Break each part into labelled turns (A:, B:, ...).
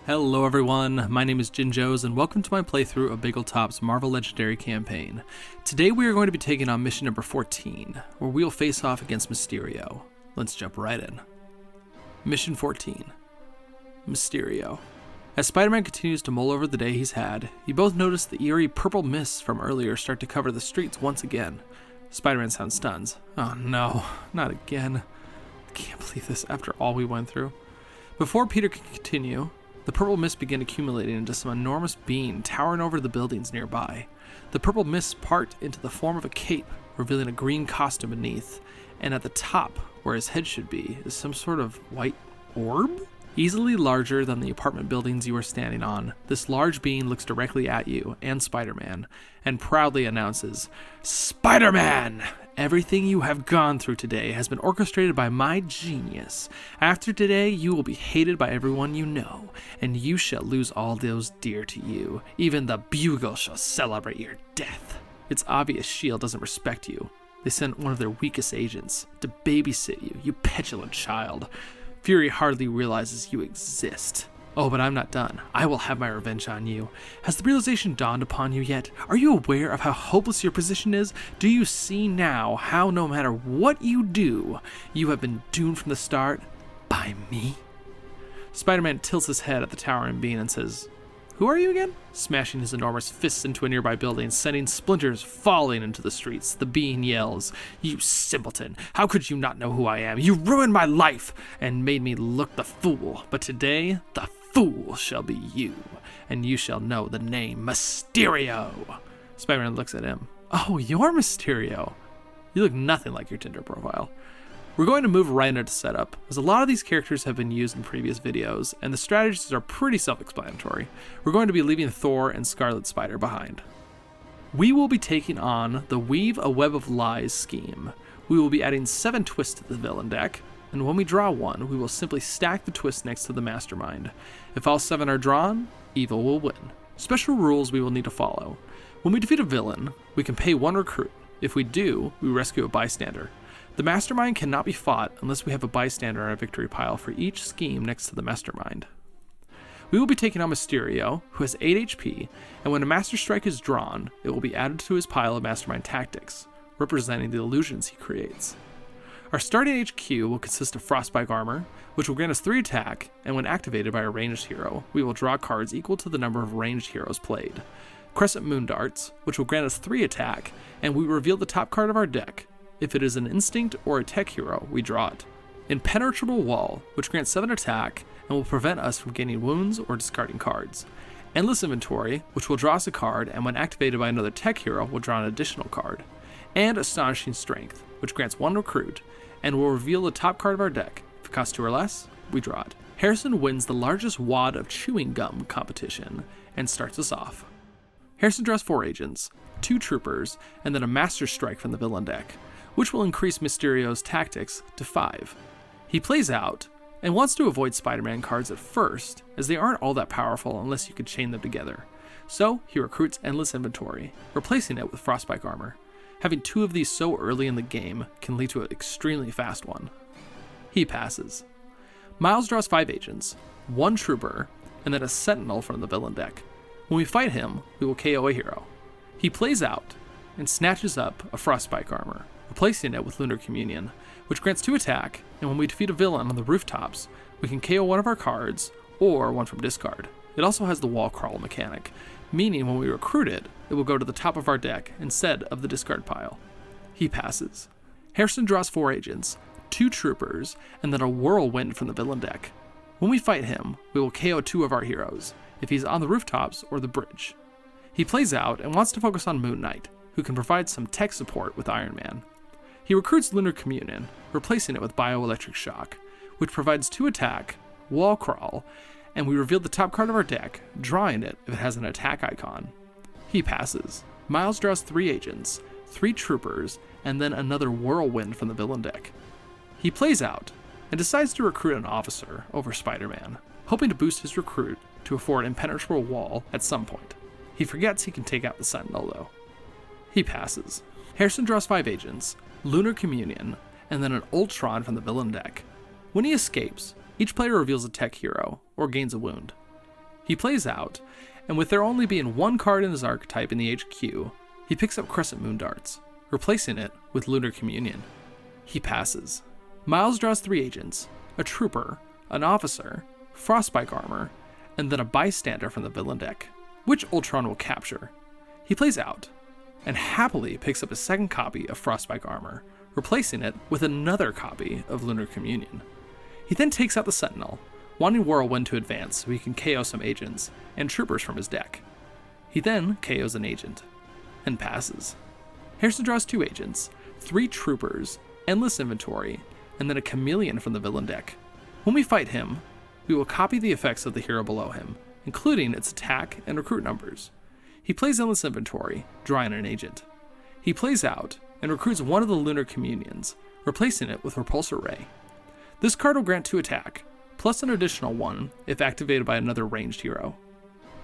A: Hello everyone, my name is Jinjos and welcome to my playthrough of Bageltop's Marvel Legendary campaign. Today we are going to be taking on mission number 14, where we will face off against Mysterio. Let's jump right in. Mission 14. Mysterio. As Spider-Man continues to mull over the day he's had, you both notice the eerie purple mists from earlier start to cover the streets once again. Spider-Man sounds stunned. Oh no, not again. I can't believe this after all we went through. Before Peter can continue, the purple mist began accumulating into some enormous being towering over the buildings nearby. The purple mists part into the form of a cape, revealing a green costume beneath, and at the top, where his head should be, is some sort of white orb? Easily larger than the apartment buildings you are standing on, this large being looks directly at you and Spider-Man, and proudly announces, "Spider-Man! Everything you have gone through today has been orchestrated by my genius. After today, you will be hated by everyone you know, and you shall lose all those dear to you. Even the bugle shall celebrate your death." It's obvious S.H.I.E.L.D. doesn't respect you. They sent one of their weakest agents to babysit you, you petulant child. Fury hardly realizes you exist. Oh, but I'm not done. I will have my revenge on you. Has the realization dawned upon you yet? Are you aware of how hopeless your position is? Do you see now how no matter what you do, you have been doomed from the start by me? Spider-Man tilts his head at the towering being and says, "Who are you again?" Smashing his enormous fists into a nearby building, sending splinters falling into the streets. The being yells, "You simpleton! How could you not know who I am? You ruined my life and made me look the fool. But today, the fool shall be you, and you shall know the name Mysterio." Spider-Man looks at him. "Oh, you're Mysterio. You look nothing like your Tinder profile." We're going to move right into setup, as a lot of these characters have been used in previous videos, and the strategies are pretty self-explanatory. We're going to be leaving Thor and Scarlet Spider behind. We will be taking on the Weave a Web of Lies scheme. We will be adding 7 twists to the villain deck, and when we draw one, we will simply stack the twist next to the Mastermind. If all 7 are drawn, evil will win. Special rules we will need to follow. When we defeat a villain, we can pay 1 recruit. If we do, we rescue a bystander. The Mastermind cannot be fought unless we have a bystander on our victory pile for each scheme next to the Mastermind. We will be taking on Mysterio, who has 8 HP, and when a Master Strike is drawn, it will be added to his pile of Mastermind tactics, representing the illusions he creates. Our starting HQ will consist of Frostbite Armor, which will grant us 3 attack, and when activated by a ranged hero, we will draw cards equal to the number of ranged heroes played. Crescent Moon Darts, which will grant us 3 attack, and we reveal the top card of our deck. If it is an instinct or a tech hero, we draw it. Impenetrable Wall, which grants 7 attack and will prevent us from gaining wounds or discarding cards. Endless Inventory, which will draw us a card and when activated by another tech hero will draw an additional card. And Astonishing Strength, which grants 1 recruit and will reveal the top card of our deck. If it costs 2 or less, we draw it. Harrison wins the largest wad of chewing gum competition and starts us off. Harrison draws 4 agents, 2 troopers, and then a Master Strike from the villain deck, which will increase Mysterio's tactics to 5. He plays out, and wants to avoid Spider-Man cards at first, as they aren't all that powerful unless you could chain them together. So he recruits Endless Inventory, replacing it with Frostbite Armor. Having 2 of these so early in the game can lead to an extremely fast one. He passes. Miles draws 5 agents, 1 trooper, and then a Sentinel from the villain deck. When we fight him, we will KO a hero. He plays out, and snatches up a Frostbite Armor, replacing it with Lunar Communion, which grants 2 attack, and when we defeat a villain on the rooftops, we can KO one of our cards, or one from discard. It also has the wall crawl mechanic, meaning when we recruit it, it will go to the top of our deck instead of the discard pile. He passes. Harrison draws 4 agents, 2 troopers, and then a Whirlwind from the villain deck. When we fight him, we will KO 2 of our heroes, if he's on the rooftops or the bridge. He plays out and wants to focus on Moon Knight, who can provide some tech support with Iron Man. He recruits Lunar Communion, replacing it with Bioelectric Shock, which provides 2 attack, wall crawl, and we reveal the top card of our deck, drawing it if it has an attack icon. He passes. Miles draws 3 agents, 3 troopers, and then another Whirlwind from the villain deck. He plays out, and decides to recruit an officer over Spider-Man, hoping to boost his recruit to afford Impenetrable Wall at some point. He forgets he can take out the Sentinel though. He passes. Harrison draws 5 agents, Lunar Communion, and then an Ultron from the villain deck. When he escapes, each player reveals a tech hero, or gains a wound. He plays out, and with there only being one card in his archetype in the HQ, he picks up Crescent Moon Darts, replacing it with Lunar Communion. He passes. Miles draws 3 agents, a trooper, an officer, Frostbite armor, and then a bystander from the villain deck, which Ultron will capture. He plays out, and happily picks up a second copy of Frostbite armor, replacing it with another copy of Lunar Communion. He then takes out the Sentinel, wanting Whirlwind to advance so he can KO some agents and troopers from his deck. He then KOs an agent, and passes. Harrison draws 2 agents, 3 troopers, endless inventory, and then a chameleon from the villain deck. When we fight him, we will copy the effects of the hero below him, including its attack and recruit numbers. He plays endless inventory, drawing an agent. He plays out and recruits one of the Lunar Communions, replacing it with Repulsor Ray. This card will grant 2 attack, plus an additional 1 if activated by another ranged hero.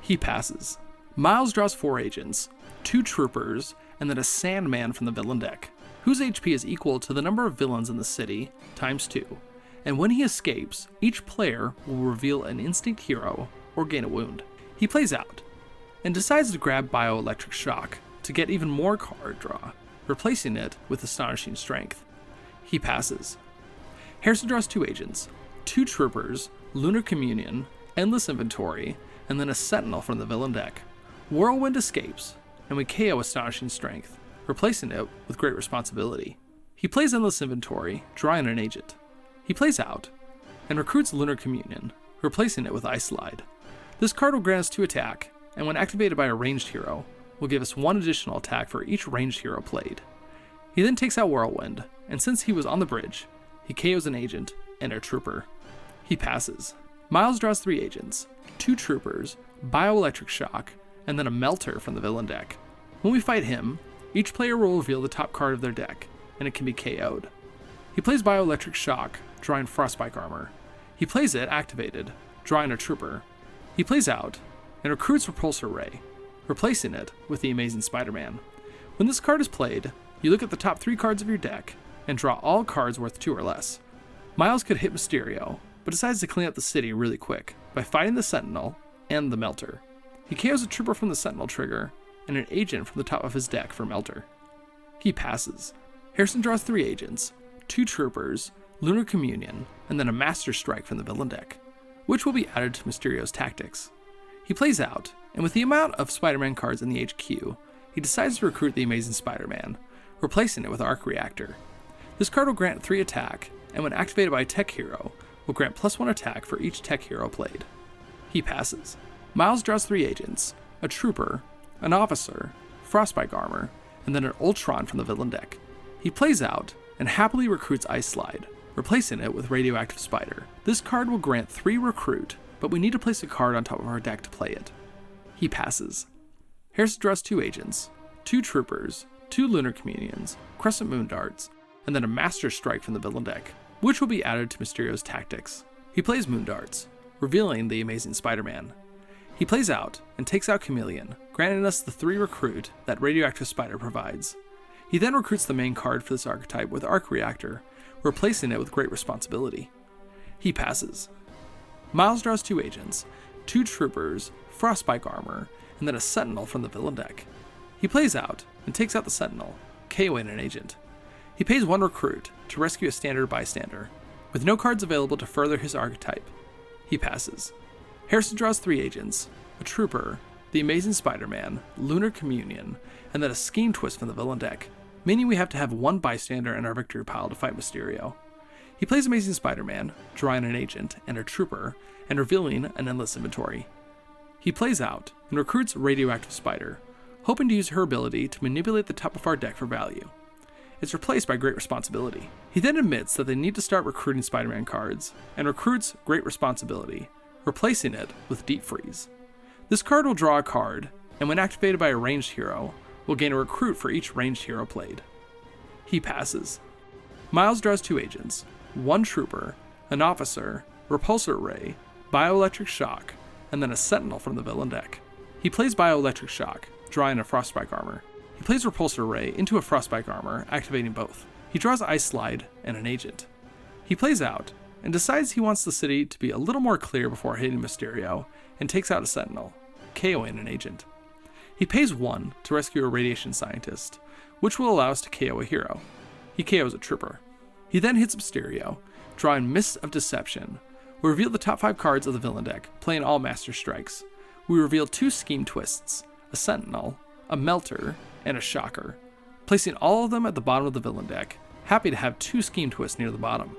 A: He passes. Miles draws 4 agents, 2 troopers, and then a Sandman from the villain deck, whose HP is equal to the number of villains in the city, times 2, and when he escapes, each player will reveal an instinct hero or gain a wound. He plays out, and decides to grab Bioelectric Shock to get even more card draw, replacing it with Astonishing Strength. He passes. Harrison draws 2 agents, 2 troopers, Lunar Communion, endless inventory, and then a Sentinel from the villain deck. Whirlwind escapes, and we KO Astonishing Strength, replacing it with Great Responsibility. He plays endless inventory, drawing an agent. He plays out, and recruits Lunar Communion, replacing it with Ice Slide. This card will grant us 2 attack, and when activated by a ranged hero, will give us 1 additional attack for each ranged hero played. He then takes out Whirlwind, and since he was on the bridge, he KOs an agent and a trooper. He passes. Miles draws 3 agents, 2 troopers, Bioelectric Shock, and then a Melter from the villain deck. When we fight him, each player will reveal the top card of their deck, and it can be KO'd. He plays Bioelectric Shock, drawing Frostbite armor. He plays it activated, drawing a trooper. He plays out, and recruits Repulsor Ray, replacing it with the Amazing Spider-Man. When this card is played, you look at the top 3 cards of your deck, and draw all cards worth 2 or less. Miles could hit Mysterio, but decides to clean up the city really quick by fighting the Sentinel and the Melter. He KOs a trooper from the Sentinel trigger, and an agent from the top of his deck for Melter. He passes. Harrison draws 3 agents, 2 troopers, Lunar Communion, and then a Master Strike from the villain deck, which will be added to Mysterio's tactics. He plays out, and with the amount of Spider-Man cards in the HQ, he decides to recruit the Amazing Spider-Man, replacing it with Arc Reactor. This card will grant 3 attack, and when activated by a tech hero, will grant +1 attack for each tech hero played. He passes. Miles draws 3 agents, a trooper, an officer, Frostbite armor, and then an Ultron from the villain deck. He plays out, and happily recruits Ice Slide, replacing it with Radioactive Spider. This card will grant 3 recruit, but we need to place a card on top of our deck to play it. He passes. Harrison draws 2 agents, 2 troopers, 2 Lunar Communions, Crescent Moon Darts, and then a Master Strike from the villain deck, which will be added to Mysterio's tactics. He plays Moon Darts, revealing the Amazing Spider-Man. He plays out and takes out Chameleon, granting us the 3 recruit that Radioactive Spider provides. He then recruits the main card for this archetype with Arc Reactor, replacing it with Great Responsibility. He passes. Miles draws 2 agents, 2 troopers, Frostbite armor, and then a Sentinel from the villain deck. He plays out and takes out the Sentinel, KOing an agent. He pays 1 recruit to rescue a standard bystander. With no cards available to further his archetype, he passes. Harrison draws 3 agents, a trooper, the Amazing Spider-Man, Lunar Communion, and then a Scheme Twist from the villain deck, meaning we have to have 1 bystander in our victory pile to fight Mysterio. He plays Amazing Spider-Man, drawing an agent and a trooper, and revealing an endless inventory. He plays out and recruits Radioactive Spider, hoping to use her ability to manipulate the top of our deck for value. It's replaced by Great Responsibility. He then admits that they need to start recruiting Spider-Man cards, and recruits Great Responsibility, replacing it with Deep Freeze. This card will draw a card, and when activated by a ranged hero, will gain a recruit for each ranged hero played. He passes. Miles draws 2 agents, 1 trooper, an officer, Repulsor Ray, Bioelectric Shock, and then a Sentinel from the villain deck. He plays Bioelectric Shock, drawing a Frostbite armor. He plays Repulsor Ray into a Frostbite armor, activating both. He draws Ice Slide and an agent. He plays out, and decides he wants the city to be a little more clear before hitting Mysterio, and takes out a Sentinel, KOing an agent. He pays 1 to rescue a radiation scientist, which will allow us to KO a hero. He KOs a trooper. He then hits Mysterio, drawing Mist of Deception. We reveal the top 5 cards of the villain deck, playing all Master Strikes. We reveal 2 Scheme Twists, a Sentinel, a Melter, and a Shocker, placing all of them at the bottom of the villain deck, happy to have 2 Scheme Twists near the bottom.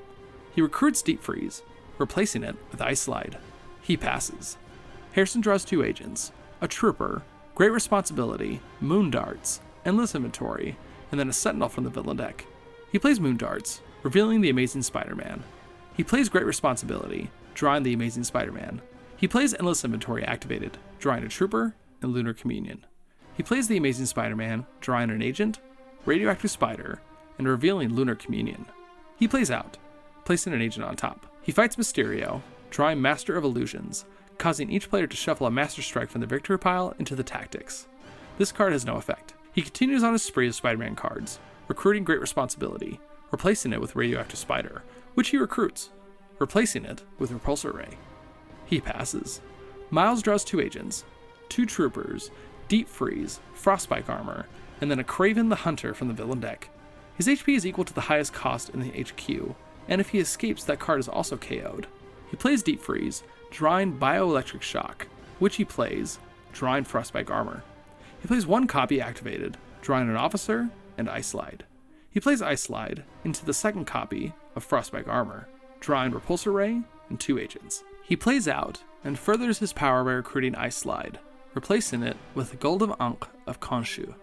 A: He recruits Deep Freeze, replacing it with Ice Slide. He passes. Harrison draws 2 agents, a Trooper, Great Responsibility, Moon Darts, Endless Inventory, and then a Sentinel from the villain deck. He plays Moon Darts, revealing the Amazing Spider-Man. He plays Great Responsibility, drawing the Amazing Spider-Man. He plays Endless Inventory activated, drawing a Trooper and Lunar Communion. He plays the Amazing Spider-Man, drawing an agent, Radioactive Spider, and revealing Lunar Communion. He plays out, placing an agent on top. He fights Mysterio, drawing Master of Illusions, causing each player to shuffle a Master Strike from the victory pile into the Tactics. This card has no effect. He continues on his spree of Spider-Man cards, recruiting Great Responsibility, replacing it with Radioactive Spider, which he recruits, replacing it with Repulsor Ray. He passes. Miles draws 2 agents, 2 Troopers, Deep Freeze, Frostbite Armor, and then a Kraven the Hunter from the villain deck. His HP is equal to the highest cost in the HQ, and if he escapes, that card is also KO'd. He plays Deep Freeze, drawing Bioelectric Shock, which he plays, drawing Frostbite Armor. He plays 1 copy activated, drawing an Officer and Ice Slide. He plays Ice Slide into the 2nd copy of Frostbite Armor, drawing Repulsor Ray and 2 agents. He plays out and furthers his power by recruiting Ice Slide, replacing it with the Golden Ankh of Khonshu,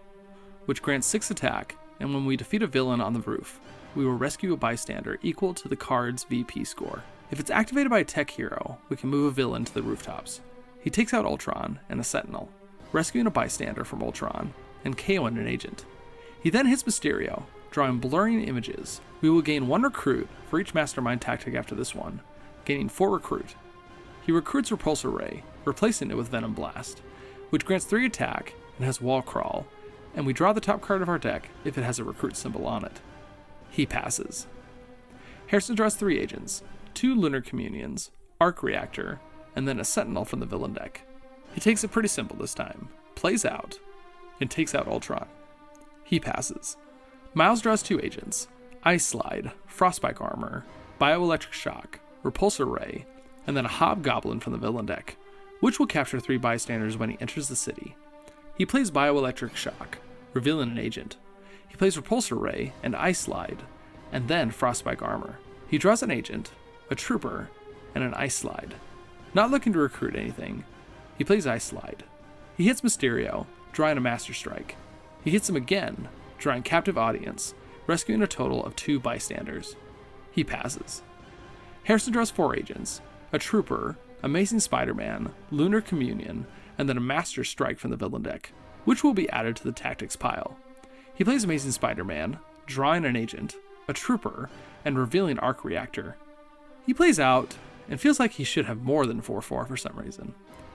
A: which grants 6 attack, and when we defeat a villain on the roof, we will rescue a bystander equal to the card's VP score. If it's activated by a tech hero, we can move a villain to the rooftops. He takes out Ultron and a Sentinel, rescuing a bystander from Ultron and KOing an agent. He then hits Mysterio, drawing blurring images. We will gain 1 recruit for each Mastermind tactic after this one, gaining 4 recruit. He recruits Repulsor Ray, replacing it with Venom Blast, which grants 3 attack and has Wall Crawl, and we draw the top card of our deck if it has a recruit symbol on it. He passes. Harrison draws 3 agents, 2 Lunar Communions, Arc Reactor, and then a Sentinel from the villain deck. He takes it pretty simple this time, plays out, and takes out Ultron. He passes. Miles draws 2 agents, Ice Slide, Frostbite Armor, Bioelectric Shock, Repulsor Ray, and then a Hobgoblin from the villain deck, which will capture 3 bystanders when he enters the city. He plays Bioelectric Shock, revealing an agent. He plays Repulsor Ray and Ice Slide, and then Frostbite Armor. He draws an agent, a Trooper, and an Ice Slide. Not looking to recruit anything, he plays Ice Slide. He hits Mysterio, drawing a Master Strike. He hits him again, drawing Captive Audience, rescuing a total of 2 bystanders. He passes. Harrison draws 4 agents, a Trooper, Amazing Spider-Man, Lunar Communion, and then a Master Strike from the villain deck, which will be added to the Tactics pile. He plays Amazing Spider-Man, drawing an agent, a Trooper, and revealing Arc Reactor. He plays out, and feels like he should have more than 4/4 for some reason.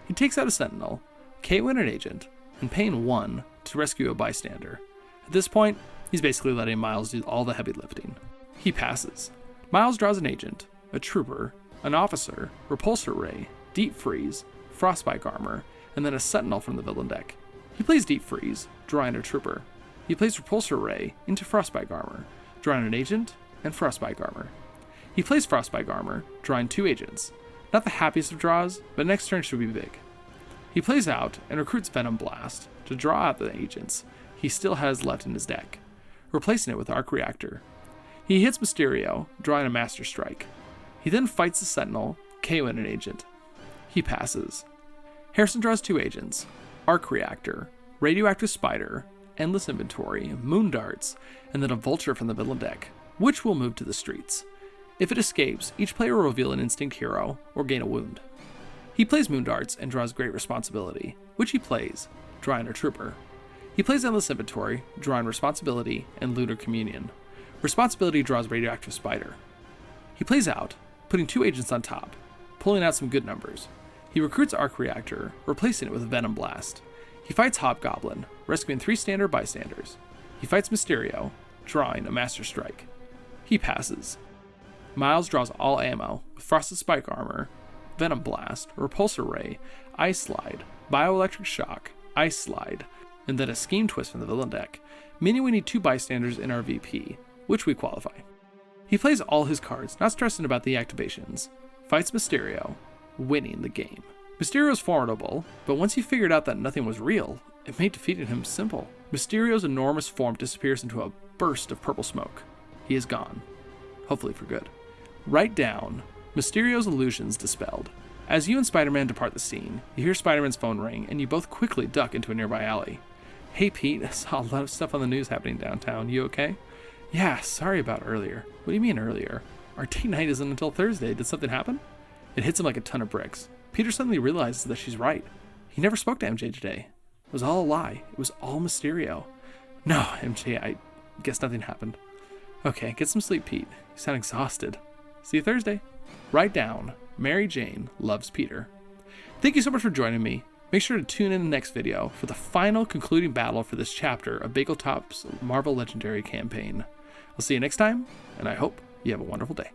A: He takes out a Sentinel, KOing an agent, and paying 1 to rescue a bystander. At this point, he's basically letting Miles do all the heavy lifting. He passes. Miles draws an agent, a Trooper, an Officer, Repulsor Ray, Deep Freeze, Frostbite Armor, and then a Sentinel from the villain deck. He plays Deep Freeze, drawing a Trooper. He plays Repulsor Ray into Frostbite Armor, drawing an agent and Frostbite Armor. He plays Frostbite Armor, drawing 2 agents. Not the happiest of draws, but next turn should be big. He plays out and recruits Venom Blast to draw out the agents he still has left in his deck, replacing it with Arc Reactor. He hits Mysterio, drawing a Master Strike. He then fights the Sentinel, KOing an agent. He passes. Harrison draws 2 agents, Arc Reactor, Radioactive Spider, Endless Inventory, Moon Darts, and then a Vulture from the villain deck, which will move to the streets. If it escapes, each player will reveal an instinct hero or gain a wound. He plays Moon Darts and draws Great Responsibility, which he plays, drawing a Trooper. He plays Endless Inventory, drawing Responsibility and Lunar Communion. Responsibility draws Radioactive Spider. He plays out, putting 2 agents on top, pulling out some good numbers. He recruits Arc Reactor, replacing it with Venom Blast. He fights Hobgoblin, rescuing 3 standard bystanders. He fights Mysterio, drawing a Master Strike. He passes. Miles draws all ammo with Frosted Spike Armor, Venom Blast, Repulsor Ray, Ice Slide, Bioelectric Shock, Ice Slide, and then a Scheme Twist from the villain deck, meaning we need 2 bystanders in our VP, which we qualify. He plays all his cards, not stressing about the activations, fights Mysterio, winning the game. Mysterio is formidable, but once he figured out that nothing was real, it made defeating him simple. Mysterio's enormous form disappears into a burst of purple smoke. He is gone. Hopefully for good. Write down, Mysterio's illusions dispelled. As you and Spider-Man depart the scene, you hear Spider-Man's phone ring, and you both quickly duck into a nearby alley. Hey Pete, I saw a lot of stuff on the news happening downtown. You okay? Yeah, sorry about earlier. What do you mean earlier? Our date night isn't until Thursday. Did something happen? It hits him like a ton of bricks. Peter suddenly realizes that she's right. He never spoke to MJ today. It was all a lie. It was all Mysterio. No, MJ, I guess nothing happened. Okay, get some sleep, Pete. You sound exhausted. See you Thursday. Write down, Mary Jane loves Peter. Thank you so much for joining me. Make sure to tune in the next video for the final concluding battle for this chapter of Bageltop's Marvel Legendary campaign. I'll see you next time, and I hope you have a wonderful day.